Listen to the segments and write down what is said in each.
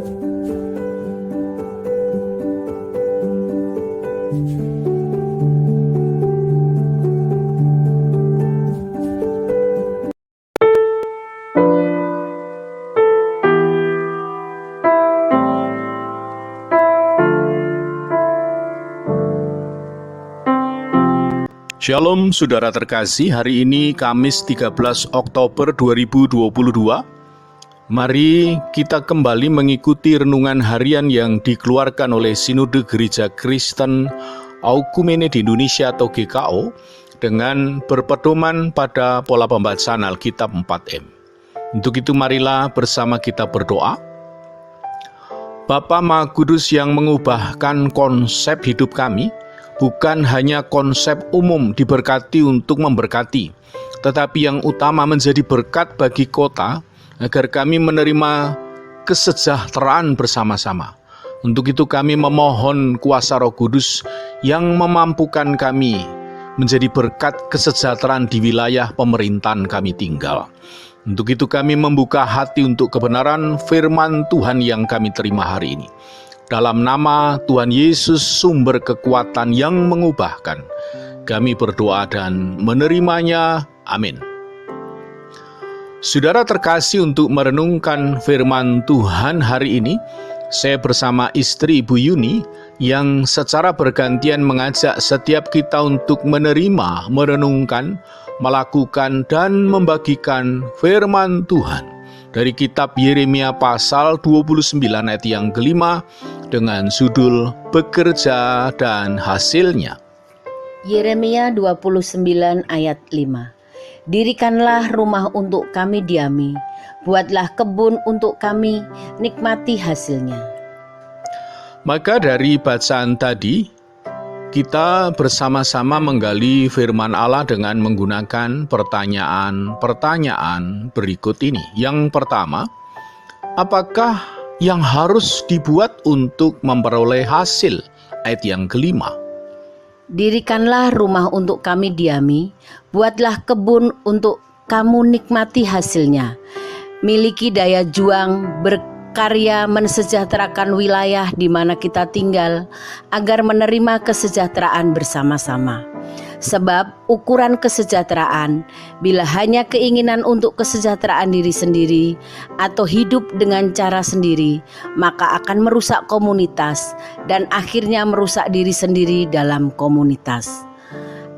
Shalom saudara terkasih, hari ini Kamis 13 Oktober 2022. Mari kita kembali mengikuti renungan harian yang dikeluarkan oleh Sinode Gereja Kristen Aukumene di Indonesia atau GKO dengan berpedoman pada pola pembacaan Alkitab 4M. Untuk itu marilah bersama kita berdoa. Bapa Maha Kudus yang mengubahkan konsep hidup kami, bukan hanya konsep umum diberkati untuk memberkati, tetapi yang utama menjadi berkat bagi kota, agar kami menerima kesejahteraan bersama-sama. Untuk itu kami memohon kuasa Roh Kudus yang memampukan kami menjadi berkat kesejahteraan di wilayah pemerintahan kami tinggal. Untuk itu kami membuka hati untuk kebenaran firman Tuhan yang kami terima hari ini. Dalam nama Tuhan Yesus, sumber kekuatan yang mengubahkan, kami berdoa dan menerimanya. Amin. Saudara terkasih, untuk merenungkan firman Tuhan hari ini, saya bersama istri Ibu Yuni yang secara bergantian mengajak setiap kita untuk menerima, merenungkan, melakukan, dan membagikan firman Tuhan dari kitab Yeremia pasal 29 ayat yang kelima dengan judul Bekerja dan Hasilnya. Yeremia 29 ayat 5. Dirikanlah rumah untuk kami diami, buatlah kebun untuk kami nikmati hasilnya. Maka dari bacaan tadi, kita bersama-sama menggali firman Allah dengan menggunakan pertanyaan-pertanyaan berikut ini. Yang pertama, apakah yang harus dibuat untuk memperoleh hasil? Ayat yang kelima. Dirikanlah rumah untuk kami diami, buatlah kebun untuk kamu nikmati hasilnya. Miliki daya juang, berkarya mensejahterakan wilayah di mana kita tinggal, agar menerima kesejahteraan bersama-sama. Sebab ukuran kesejahteraan, bila hanya keinginan untuk kesejahteraan diri sendiri atau hidup dengan cara sendiri, maka akan merusak komunitas dan akhirnya merusak diri sendiri dalam komunitas.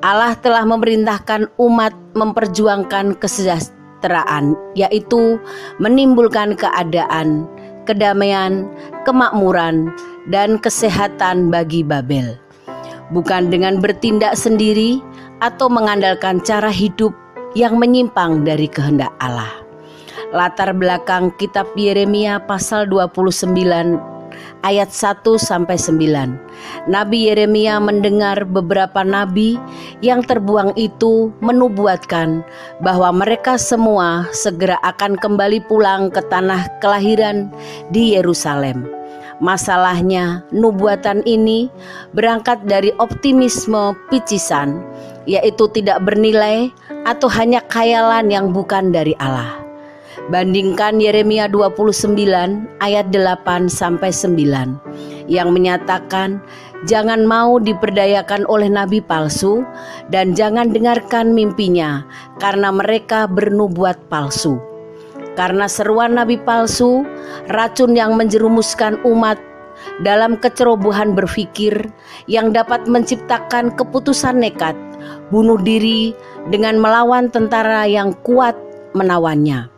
Allah telah memerintahkan umat memperjuangkan kesejahteraan, yaitu menimbulkan keadaan, kedamaian, kemakmuran, dan kesehatan bagi Babel. Bukan dengan bertindak sendiri atau mengandalkan cara hidup yang menyimpang dari kehendak Allah. Latar belakang kitab Yeremia pasal 29 ayat 1-9. Nabi Yeremia mendengar beberapa nabi yang terbuang itu menubuatkan bahwa mereka semua segera akan kembali pulang ke tanah kelahiran di Yerusalem. Masalahnya, nubuatan ini berangkat dari optimisme picisan, yaitu tidak bernilai atau hanya khayalan yang bukan dari Allah. Bandingkan Yeremia 29 ayat 8-9 yang menyatakan jangan mau diperdayakan oleh nabi palsu dan jangan dengarkan mimpinya karena mereka bernubuat palsu. Karena seruan nabi palsu, racun yang menjerumuskan umat dalam kecerobohan berpikir yang dapat menciptakan keputusan nekat, bunuh diri dengan melawan tentara yang kuat menawannya.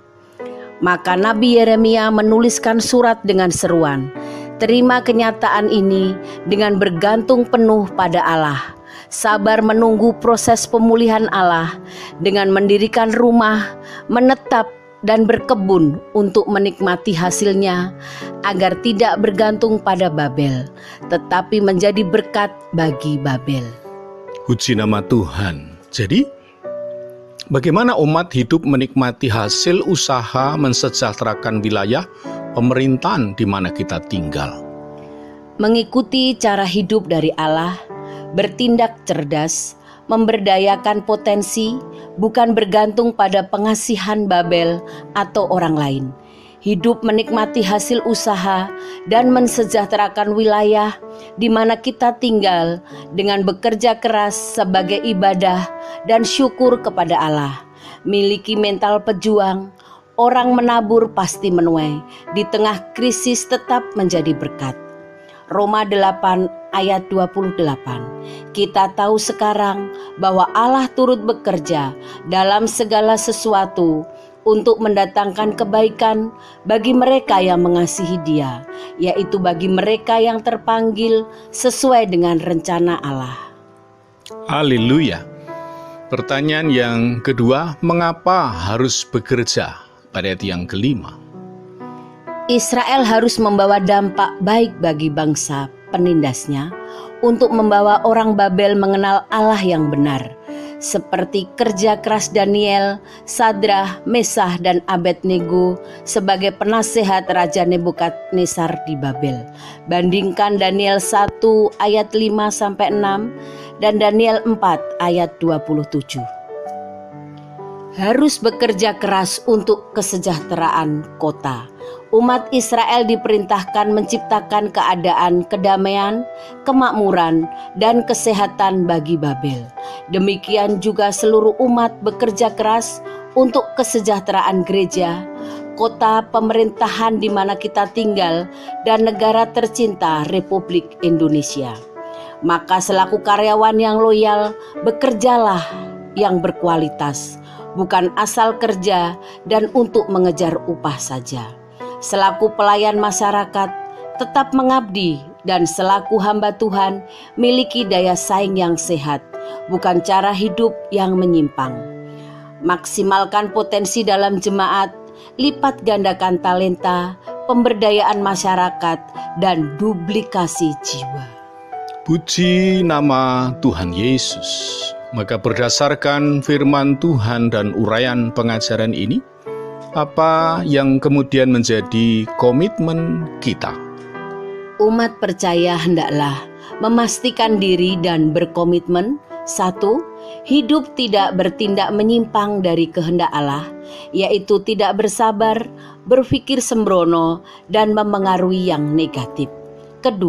Maka Nabi Yeremia menuliskan surat dengan seruan, terima kenyataan ini dengan bergantung penuh pada Allah, sabar menunggu proses pemulihan Allah dengan mendirikan rumah, menetap dan berkebun untuk menikmati hasilnya, agar tidak bergantung pada Babel, tetapi menjadi berkat bagi Babel. Puji nama Tuhan. Jadi, bagaimana umat hidup menikmati hasil usaha mensejahterakan wilayah pemerintahan di mana kita tinggal? Mengikuti cara hidup dari Allah, bertindak cerdas, memberdayakan potensi, bukan bergantung pada pengasihan Babel atau orang lain. hidup menikmati hasil usaha, dan mensejahterakan wilayah di mana kita tinggal dengan bekerja keras sebagai ibadah dan syukur kepada Allah. Miliki mental pejuang, orang menabur pasti menuai, di tengah krisis tetap menjadi berkat. Roma 8 ayat 28. Kita tahu sekarang bahwa Allah turut bekerja dalam segala sesuatu untuk mendatangkan kebaikan bagi mereka yang mengasihi Dia, yaitu bagi mereka yang terpanggil sesuai dengan rencana Allah. Haleluya. Pertanyaan yang kedua, mengapa harus bekerja? Pada ayat yang kelima. Israel harus membawa dampak baik bagi bangsa penindasnya untuk membawa orang Babel mengenal Allah yang benar, seperti kerja keras Daniel, Sadrah, Mesah, dan Abednego sebagai penasehat Raja Nebukadnezar di Babel. Bandingkan Daniel 1 ayat 5-6 dan Daniel 4 ayat 27. Harus bekerja keras untuk kesejahteraan kota. Umat Israel diperintahkan menciptakan keadaan kedamaian, kemakmuran, dan kesehatan bagi Babel. Demikian juga seluruh umat bekerja keras untuk kesejahteraan gereja, kota pemerintahan di mana kita tinggal, dan negara tercinta Republik Indonesia. Maka selaku karyawan yang loyal, bekerjalah yang berkualitas, bukan asal kerja dan untuk mengejar upah saja. Selaku pelayan masyarakat, tetap mengabdi, dan selaku hamba Tuhan, miliki daya saing yang sehat, bukan cara hidup yang menyimpang. Maksimalkan potensi dalam jemaat, lipat gandakan talenta, pemberdayaan masyarakat, dan duplikasi jiwa. Puji nama Tuhan Yesus. Maka berdasarkan firman Tuhan dan uraian pengajaran ini, apa yang kemudian menjadi komitmen kita? Umat percaya hendaklah memastikan diri dan berkomitmen. 1. Hidup tidak bertindak menyimpang dari kehendak Allah, yaitu tidak bersabar, berpikir sembrono, dan memengaruhi yang negatif. 2.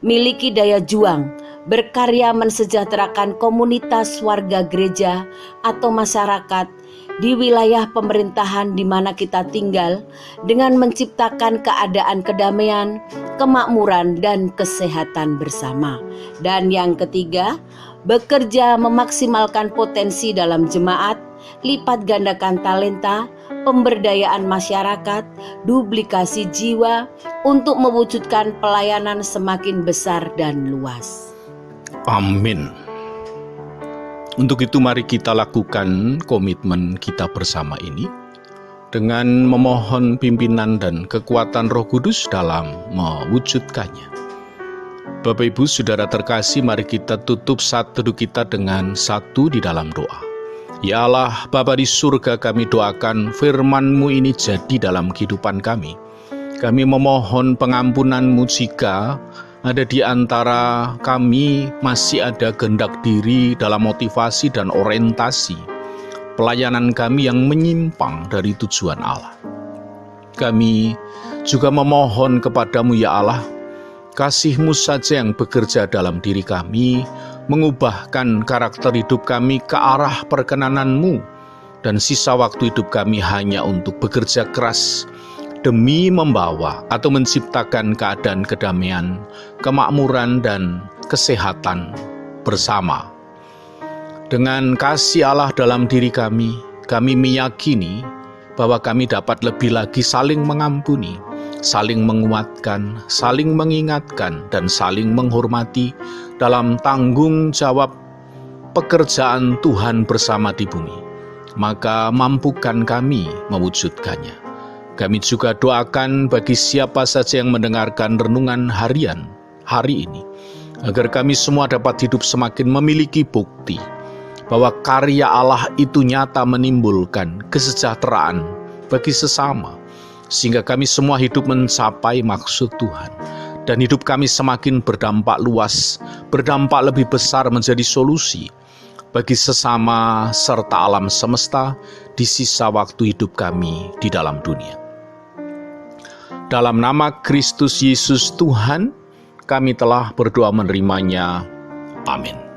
Miliki daya juang, berkarya mensejahterakan komunitas warga gereja atau masyarakat di wilayah pemerintahan di mana kita tinggal dengan menciptakan keadaan kedamaian, kemakmuran, dan kesehatan bersama. Dan yang ketiga, bekerja memaksimalkan potensi dalam jemaat, lipat gandakan talenta, pemberdayaan masyarakat, duplikasi jiwa untuk mewujudkan pelayanan semakin besar dan luas. Amin. Untuk itu mari kita lakukan komitmen kita bersama ini dengan memohon pimpinan dan kekuatan Roh Kudus dalam mewujudkannya. Bapak Ibu Saudara terkasih, mari kita tutup saat teduh kita dengan satu di dalam doa. Ya Allah, Bapa di surga, kami doakan firman-Mu ini jadi dalam kehidupan kami. Kami memohon pengampunan-Mu jika ada di antara kami masih ada kehendak diri dalam motivasi dan orientasi pelayanan kami yang menyimpang dari tujuan Allah. Kami juga memohon kepadamu ya Allah, kasih-Mu saja yang bekerja dalam diri kami, mengubahkan karakter hidup kami ke arah perkenanan-Mu, dan sisa waktu hidup kami hanya untuk bekerja keras demi membawa atau menciptakan keadaan kedamaian, kemakmuran, dan kesehatan bersama. Dengan kasih Allah dalam diri kami meyakini bahwa kami dapat lebih lagi saling mengampuni, saling menguatkan, saling mengingatkan, dan saling menghormati dalam tanggung jawab pekerjaan Tuhan bersama di bumi. Maka mampukan kami mewujudkannya. Kami juga doakan bagi siapa saja yang mendengarkan renungan harian hari ini, agar kami semua dapat hidup semakin memiliki bukti bahwa karya Allah itu nyata menimbulkan kesejahteraan bagi sesama, sehingga kami semua hidup mencapai maksud Tuhan, dan hidup kami semakin berdampak luas, berdampak lebih besar menjadi solusi bagi sesama serta alam semesta di sisa waktu hidup kami di dalam dunia. Dalam nama Kristus Yesus Tuhan, kami telah berdoa menerimanya. Amin.